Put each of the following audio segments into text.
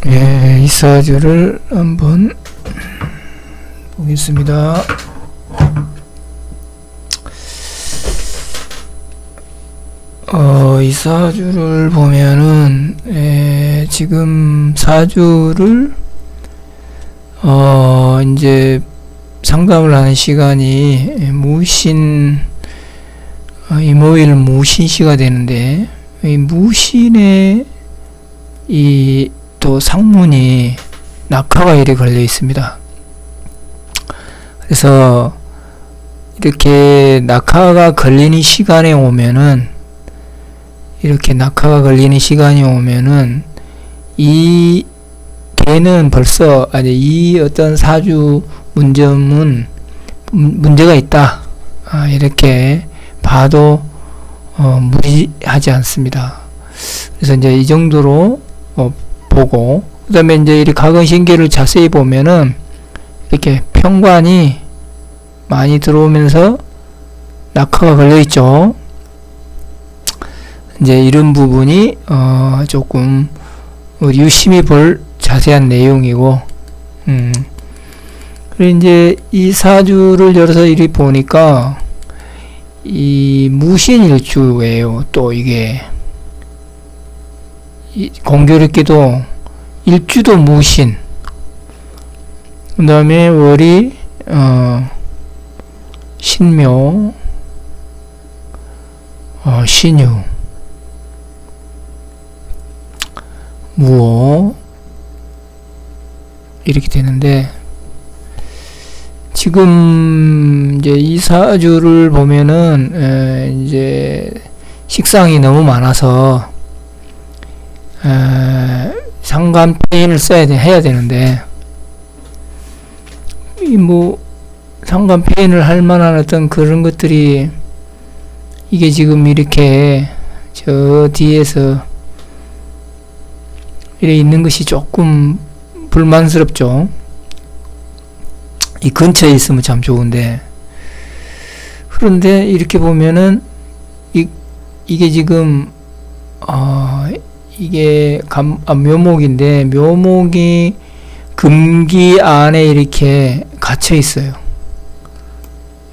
예, 이 사주를 한번 보겠습니다. 이 사주를 보면은, 지금 사주를, 이제 상담을 하는 시간이 임오일 무신시가 되는데, 이 무신에 또 상문이 낙하가 이렇게 걸려 있습니다. 그래서 이렇게 낙하가 걸리는 시간에 오면은, 이 개는 벌써, 이 어떤 사주 문제가 있다. 이렇게 봐도, 무리하지 않습니다. 그래서 이제 이 정도로, 보고, 그 다음에 이제 이 가근신계를 자세히 보면은, 이렇게 편관이 많이 들어오면서 낙하가 걸려있죠. 이제 이런 부분이, 조금, 우리 유심히 볼 자세한 내용이고, 그리고 이제 이 사주를 열어서 이리 보니까, 이 무신일주예요. 또 이게, 공교롭게도 일주도 무신, 그 다음에 월이 신묘, 신유, 무오 이렇게 되는데, 지금 이제 이 사주를 보면은 이제 식상이 너무 많아서 상관폐인을 해야 되는데, 상관폐인을 할 만한 어떤 그런 것들이, 이게 지금 이렇게 저 뒤에서 이래 있는 것이 조금 불만스럽죠. 이 근처에 있으면 참 좋은데, 그런데 이렇게 보면은 이게 지금 이게 묘목인데, 묘목이 금기 안에 이렇게 갇혀 있어요.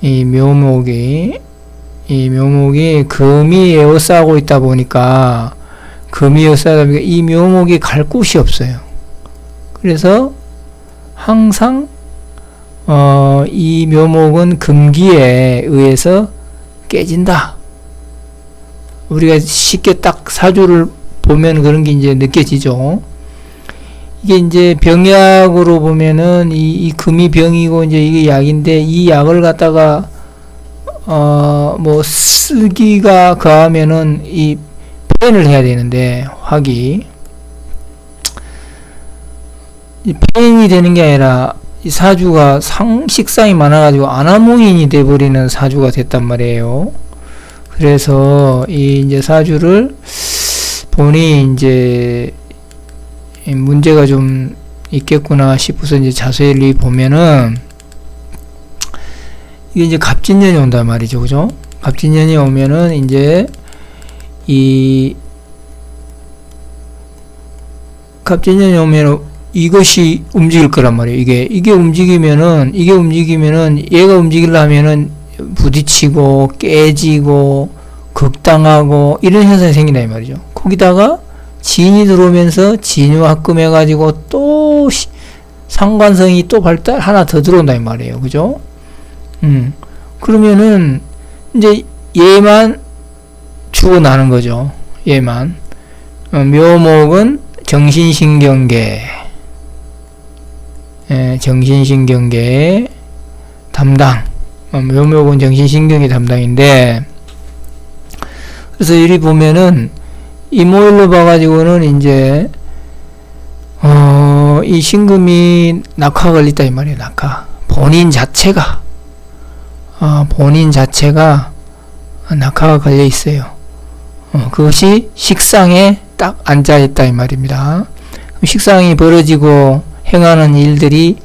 이 묘목이 금이 에워싸고 있다 보니까, 이 묘목이 갈 곳이 없어요. 그래서 항상 이 묘목은 금기에 의해서 깨진다. 우리가 쉽게 딱 사주를 보면 그런 게 이제 느껴지죠. 이게 이제 병약으로 보면은 이 금이 병이고 이제 이게 약인데, 이 약을 갖다가 쓰기가 가하면은 이 폐인을 해야 되는데, 이 폐인이 되는 게 아니라 이 사주가 식상이 많아가지고 안화무인이 돼버리는 사주가 됐단 말이에요. 그래서 이제 사주를 보니 이제 문제가 좀 있겠구나 싶어서 이제 자세히 보면은, 이게 이제 갑진년이 온단 말이죠. 그죠? 갑진년이 오면은 이제 갑진년이 오면은 이것이 움직일 거란 말이에요. 이게 움직이면은 얘가 움직이려면은 부딪히고 깨지고 극당하고 이런 현상이 생긴다 이 말이죠. 거기다가 진이 들어오면서 진유합금 해가지고 또 상관성이 또 하나 더 들어온다 이 말이에요. 그죠? 그러면은 이제 얘만 죽어나는 거죠. 얘만. 묘목은 정신신경계, 정신신경계 담당. 묘목은 정신신경계 담당인데, 그래서 이리 보면은 이모일로 봐가지고는 이제 이 신금이 낙하가 걸렸다 이 말이에요. 낙하. 본인 자체가 낙하가 걸려 있어요. 그것이 식상에 딱 앉아 있다 이 말입니다. 식상이 벌어지고 행하는 일들이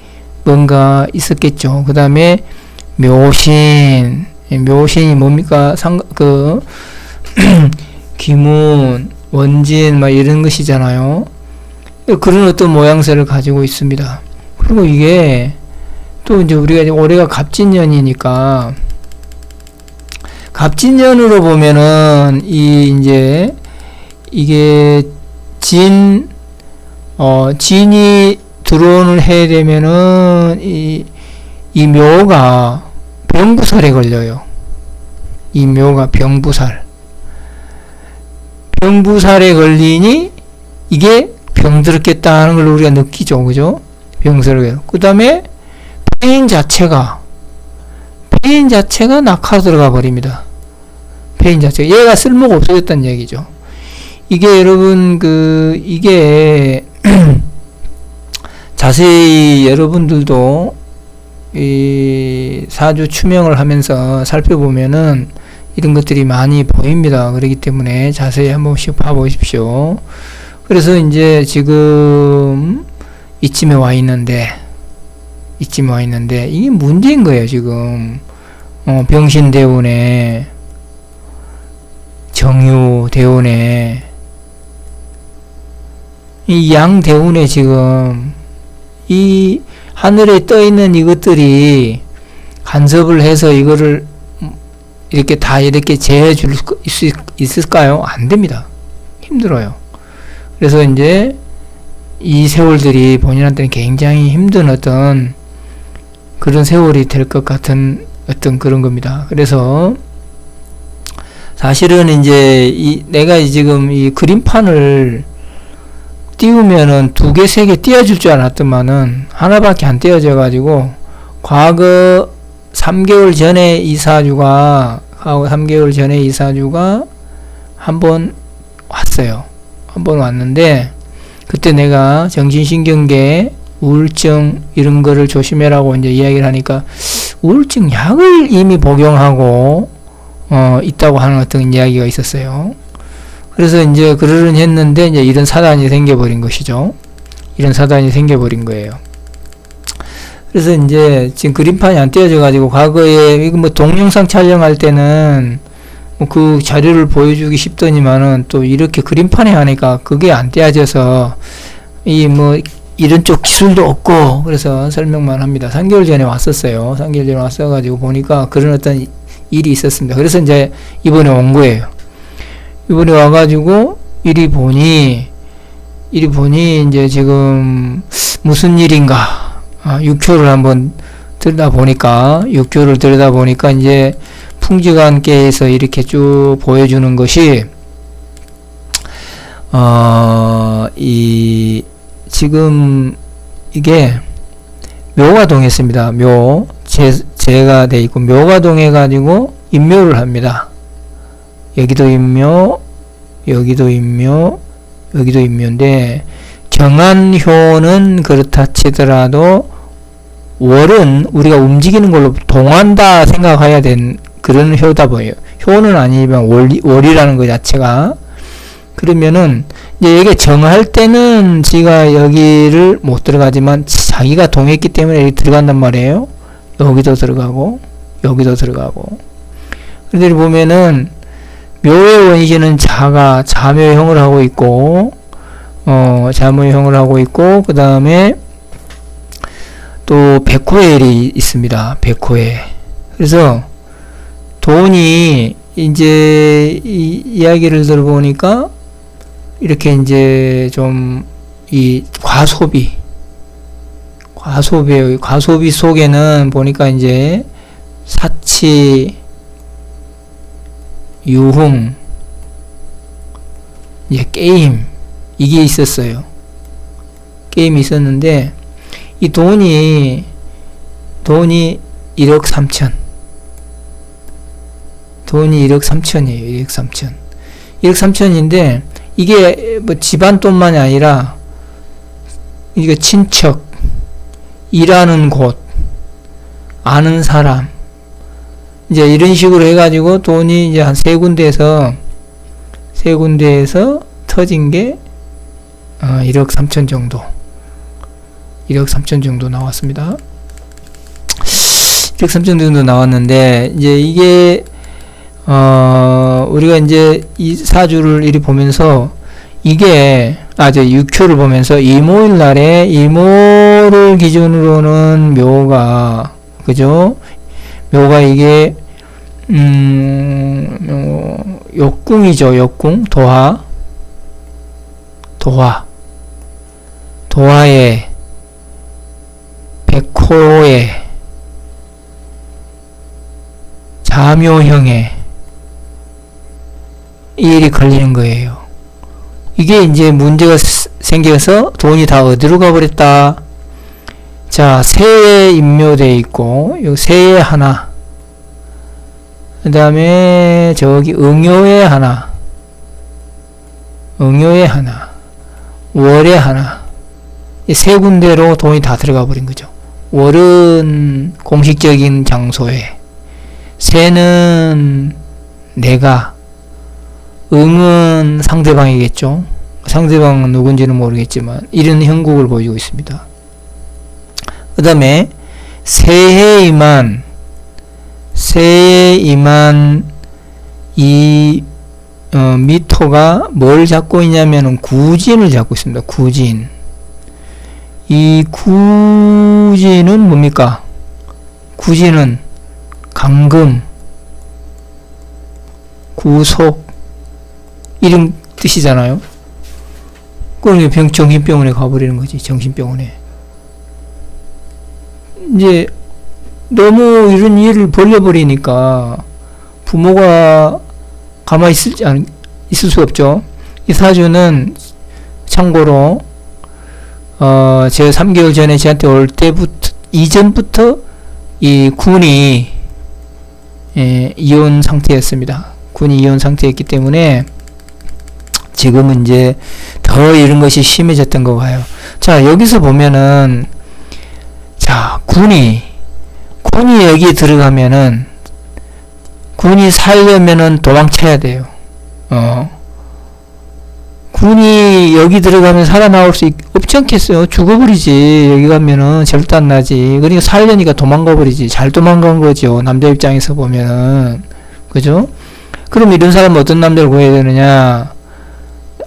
뭔가 있었겠죠. 그 다음에 묘신이 뭡니까? 기문, 원진, 이런 것이잖아요. 그런 어떤 모양새를 가지고 있습니다. 그리고 이게 또 이제 우리가 올해가 갑진년이니까 갑진년으로 보면은 이제 이게 진이 들어오는 해 되면은 이 묘가 병부살에 걸려요. 이 묘가 병부살에 걸리니 이게 병들었겠다 하는 걸 우리가 느끼죠. 그죠? 병들게. 그 다음에 폐인 자체가 낙하로 들어가 버립니다. 폐인 자체가. 얘가 쓸모가 없어졌다는 얘기죠. 이게 여러분, 이게, 자세히 여러분들도 이 사주 추명을 하면서 살펴보면은 이런 것들이 많이 보입니다. 그렇기 때문에 자세히 한 번씩 봐보십시오. 그래서 이제 지금 이쯤에 와 있는데 이게 문제인 거예요. 지금 병신대운에 정유대운에 이 양대운에 지금 이 하늘에 떠 있는 이것들이 간섭을 해서 이거를 이렇게 다 이렇게 제해 줄 수 있을까요? 안 됩니다. 힘들어요. 그래서 이제 이 세월들이 본인한테는 굉장히 힘든 어떤 그런 세월이 될 것 같은 어떤 그런 겁니다. 그래서 사실은 이제 내가 지금 이 그림판을 띄우면은 2개, 3개 띄워줄 줄 알았더만은 하나밖에 안 띄워져 가지고 과거 3개월 전에 이 사주가 한 번 왔어요. 한 번 왔는데 그때 내가 정신신경계 우울증 이런 거를 조심해라고 이제 이야기를 하니까 우울증 약을 이미 복용하고 있다고 하는 어떤 이야기가 있었어요. 그래서 이제 그러려니 했는데 이제 이런 사단이 생겨버린 것이죠. 이런 사단이 생겨버린 거예요. 그래서 이제 지금 그림판이 안 떼어져 가지고 과거에 이거 뭐 동영상 촬영할 때는 뭐 그 자료를 보여주기 쉽더니만은 또 이렇게 그림판에 하니까 그게 안 떼어져서 이 뭐 이런 쪽 기술도 없고 그래서 설명만 합니다. 3개월 전에 왔었어요. 3개월 전에 왔어가지고 보니까 그런 어떤 일이 있었습니다. 그래서 이제 이번에 온 거예요. 이번에 와가지고 이리 보니 이제 지금 무슨 일인가 6초를 한번 들여다보니까 이제 풍지관계에서 이렇게 쭉 보여주는 것이 지금 이게 묘가 동했습니다. 재가 돼 있고 묘가 동해 가지고 인묘를 합니다. 여기도 인묘, 여기도 인묘인데 경한효는 그렇다 치더라도 월은 우리가 움직이는 걸로 동한다 생각해야 된 그런 효다 보여요. 효는 아니지만 월이라는 것 자체가. 그러면은 이제 이게 정할 때는 지가 여기를 못 들어가지만 자기가 동했기 때문에 여기 들어간단 말이에요. 여기도 들어가고 그런데 보면은 묘의 원시는 자묘형을 하고 있고 그 다음에 또 백호엘이 있습니다. 백호엘. 그래서 돈이 이제 이야기를 들어보니까 이렇게 이제 좀 이 과소비 속에는 보니까 이제 사치, 유흥, 이제 게임 이게 있었어요. 게임이 있었는데 이 돈이 1억 3천. 돈이 1억 3천이에요. 1억 3천인데 이게 뭐 집안 돈만이 아니라 이게 친척, 일하는 곳, 아는 사람 이제 이런 식으로 해가지고 돈이 이제 한 세 군데에서 터진 게 1억 3천 정도. 1억 3천 정도 나왔습니다. 1억 3천 정도 나왔는데 이제 이게 우리가 이제 이 사주를 이리 보면서 이게 저 육효를 보면서 이모일 날에 이모를 기준으로는 묘가 그죠? 묘가 이게 역궁이죠. 역궁 도화에 백호에 자묘형에 이 일이 걸리는 거예요. 이게 이제 문제가 생겨서 돈이 다 어디로 가버렸다. 자, 새에 임묘되어 있고, 요 새에 하나, 그 다음에 저기 응요에 하나, 월에 하나, 이 세 군데로 돈이 다 들어가 버린 거죠. 월은 공식적인 장소에, 새는 내가, 응은 상대방이겠죠. 상대방은 누군지는 모르겠지만 이런 형국을 보여주고 있습니다. 그 다음에 새해 이만 이 미토가 뭘 잡고 있냐면은 구진을 잡고 있습니다. 구진. 이 구진은 뭡니까? 구진은 감금, 구속 이런 뜻이잖아요. 그러니까 정신병원에 가버리는 거지. 정신병원에. 이제 너무 이런 일을 벌려버리니까 부모가 가만히 있을 수 없죠. 이 사주는 참고로 제가 3개월 전에 저한테 올 때부터 이전부터 이 군이 이혼 상태였습니다. 군이 이혼 상태였기 때문에 지금은 이제 더 이런 것이 심해졌던 거 봐요. 자, 여기서 보면은 자, 군이 여기 들어가면은 군이 살려면은 도망쳐야 돼요. 군이 여기 들어가면 살아나올 수 없지 않겠어요? 죽어버리지. 여기 가면은 절대 안 나지. 그러니까 살려니까 도망가 버리지. 잘 도망간 거죠. 남자 입장에서 보면은. 그죠? 그럼 이런 사람은 어떤 남자를 구해야 되느냐?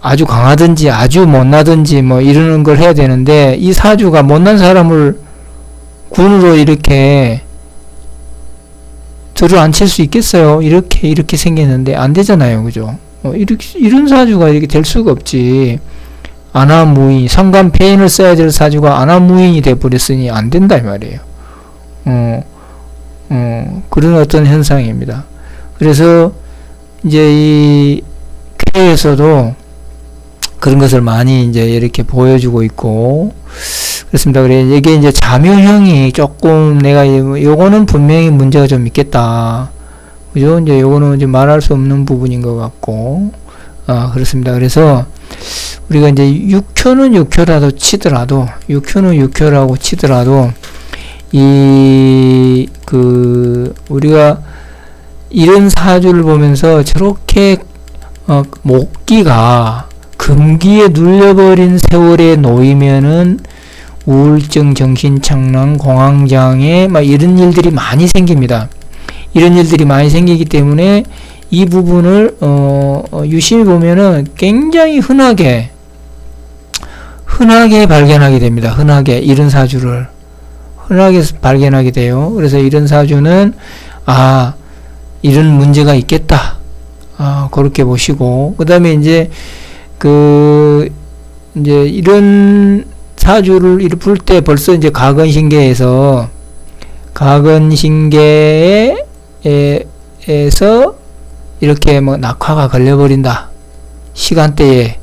아주 강하든지 아주 못나든지 뭐 이러는 걸 해야 되는데, 이 사주가 못난 사람을 군으로 이렇게 들어 앉힐 수 있겠어요? 이렇게 생겼는데 안 되잖아요. 그죠? 이런 사주가 이렇게 될 수가 없지. 안하무인, 상관폐인을 써야 될 사주가 안하무인이 돼버렸으니 안 된다 이 말이에요. 그런 어떤 현상입니다. 그래서 이제 이 쾌에서도 그런 것을 많이 이제 이렇게 보여주고 있고 그렇습니다. 그래 이게 이제 자묘형이 조금 내가 요거는 분명히 문제가 좀 있겠다. 그죠? 이제 요거는 이제 말할 수 없는 부분인 것 같고 그렇습니다. 그래서 우리가 이제 육효는 육효라고 치더라도 우리가 이런 사주를 보면서 저렇게 목기가 금기에 눌려버린 세월에 놓이면은 우울증, 정신착란, 공황장애 막 이런 일들이 많이 생깁니다. 이런 일들이 많이 생기기 때문에 이 부분을 유심히 보면은 굉장히 흔하게 발견하게 됩니다. 흔하게 이런 사주를 흔하게 발견하게 돼요. 그래서 이런 사주는 이런 문제가 있겠다. 그렇게 보시고 그다음에 이제 이런 사주를 풀 때 벌써 이제 가근신계에서 이렇게 뭐 낙화가 걸려버린다. 시간대에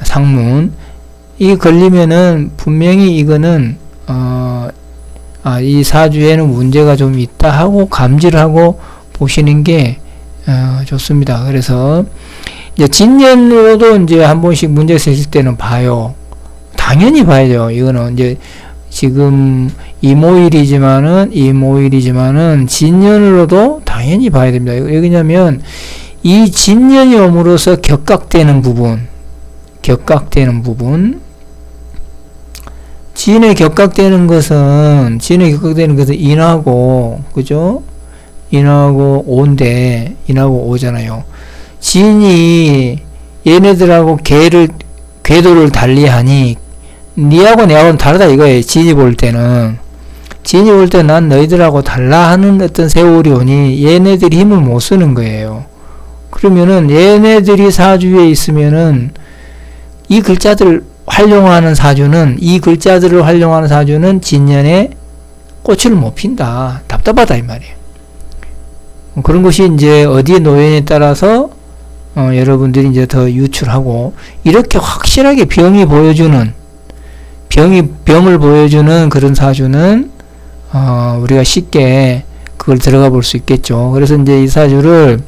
상문. 이 걸리면은 분명히 이거는, 이 사주에는 문제가 좀 있다 하고 감지를 하고 보시는 게, 좋습니다. 그래서, 이제 진년으로도 이제 한 번씩 문제가 있을 때는 봐요. 당연히 봐야죠. 이거는 이제 지금 이모일이지만은 진년으로도 당연히 봐야 됩니다. 왜냐면 이 진년이 옴으로써 격각되는 부분 진에 격각되는 것은 인하고 그죠? 인하고 오인데 인하고 오잖아요. 진이 얘네들하고 궤도를 달리하니 니하고 내하고는 다르다 이거예요. 지인이 볼 때는. 지인이 볼 때 난 너희들하고 달라 하는 어떤 세월이 오니 얘네들이 힘을 못 쓰는 거예요. 그러면은 얘네들이 사주에 있으면은 이 글자들을 활용하는 사주는 진년에 꽃을 못 핀다. 답답하다 이 말이에요. 그런 것이 이제 어디에 놓여있냐에 따라서 여러분들이 이제 더 유출하고 이렇게 확실하게 병을 보여주는 그런 사주는 우리가 쉽게 그걸 들어가 볼 수 있겠죠. 그래서 이제 이 사주를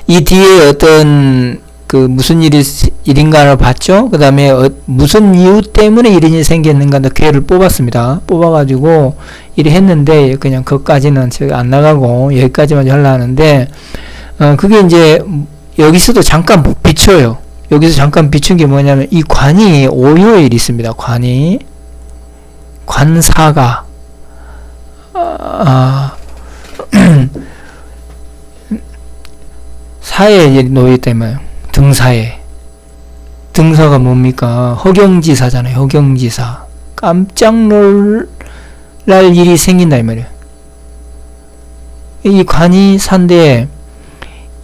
이 뒤에 어떤 무슨 일인가를 봤죠. 그 다음에 무슨 이유 때문에 이런 일이 생겼는가 기회를 뽑았습니다. 뽑아가지고 일이 했는데 그냥 그것까지는 제가 안 나가고 여기까지만 하려 하는데 그게 이제 여기서도 잠깐 비춰요. 여기서 잠깐 비춘 게 뭐냐면 이 관이 오요일이 있습니다. 관사가 사에 놓여있다 이 말이에요. 등사가 뭡니까? 허경지사잖아요. 허경지사. 깜짝 놀랄 일이 생긴다 이 말이에요. 이 관이 산데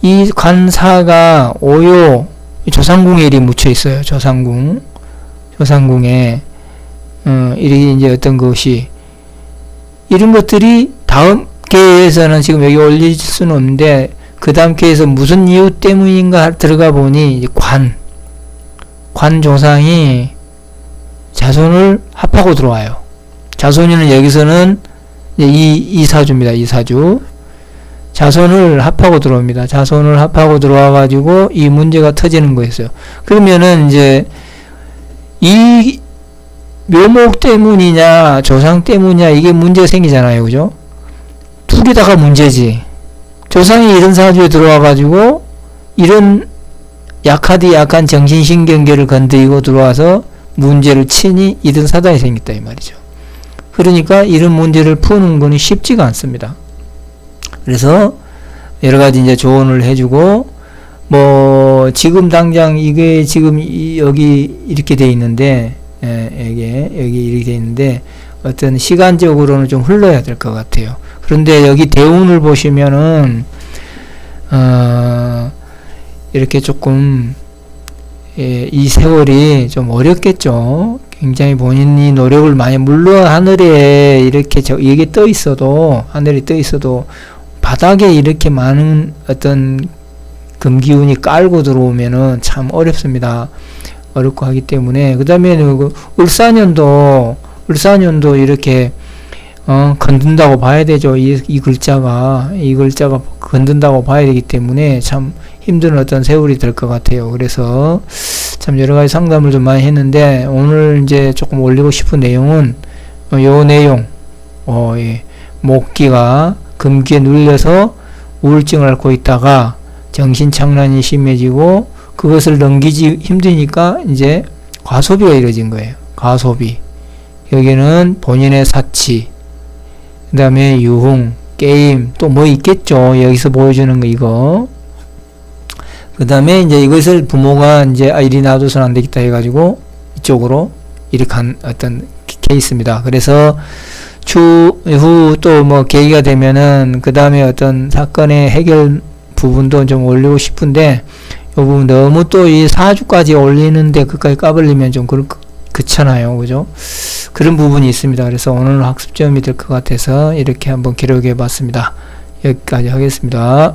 이 관사가 오요 조상궁에 일이 묻혀 있어요. 조상궁에 이렇게 이제 어떤 것이 이런 것들이 다음 개에서는 지금 여기 올릴 수는 없는데 그 다음 개에서 무슨 이유 때문인가 들어가 보니 이제 관 조상이 자손을 합하고 들어와요. 자손이는 여기서는 이 사주입니다. 이 사주. 자손을 합하고 들어옵니다. 자손을 합하고 들어와가지고 이 문제가 터지는 거였어요. 그러면은 이제 이 묘목 때문이냐 조상 때문이냐 이게 문제가 생기잖아요. 그죠? 두 개 다가 문제지. 조상이 이런 사주에 들어와가지고 이런 약한 정신신경계를 건드리고 들어와서 문제를 치니 이런 사단이 생겼다 이 말이죠. 그러니까 이런 문제를 푸는 거는 쉽지가 않습니다. 그래서 여러 가지 이제 조언을 해주고 지금 당장 이게 지금 여기 이렇게 돼 있는데 여기 이렇게 돼 있는데 어떤 시간적으로는 좀 흘러야 될 것 같아요. 그런데 여기 대운을 보시면은 이렇게 조금 이 세월이 좀 어렵겠죠. 굉장히 본인이 노력을 많이 물론 하늘에 이렇게 이게 떠 있어도 하늘이 떠 있어도 바닥에 이렇게 많은 어떤 금기운이 깔고 들어오면은 참 어렵습니다. 어렵고 하기 때문에 그 다음에 을사년도 이렇게 건든다고 봐야 되죠. 이 글자가 건든다고 봐야 되기 때문에 참 힘든 어떤 세월이 될 것 같아요. 그래서 참 여러 가지 상담을 좀 많이 했는데 오늘 이제 조금 올리고 싶은 내용은 요 내용 목기가 금기에 눌려서 우울증을 앓고 있다가 정신착란이 심해지고 그것을 넘기지 힘드니까 이제 과소비가 이루어진 거예요. 과소비. 여기는 본인의 사치, 그 다음에 유흥, 게임, 또 뭐 있겠죠. 여기서 보여주는 거 이거. 그 다음에 이제 이것을 부모가 이제 이리 놔둬서는 안 되겠다 해가지고 이쪽으로 이렇게 한 어떤 케이스입니다. 그래서 추후 또 뭐 계기가 되면은 그 다음에 어떤 사건의 해결 부분도 좀 올리고 싶은데 이 부분 너무 또 이 사주까지 올리는데 그까지 까불리면 좀 그렇잖아요. 그죠? 그런 부분이 있습니다. 그래서 오늘 학습점이 될 것 같아서 이렇게 한번 기록해 봤습니다. 여기까지 하겠습니다.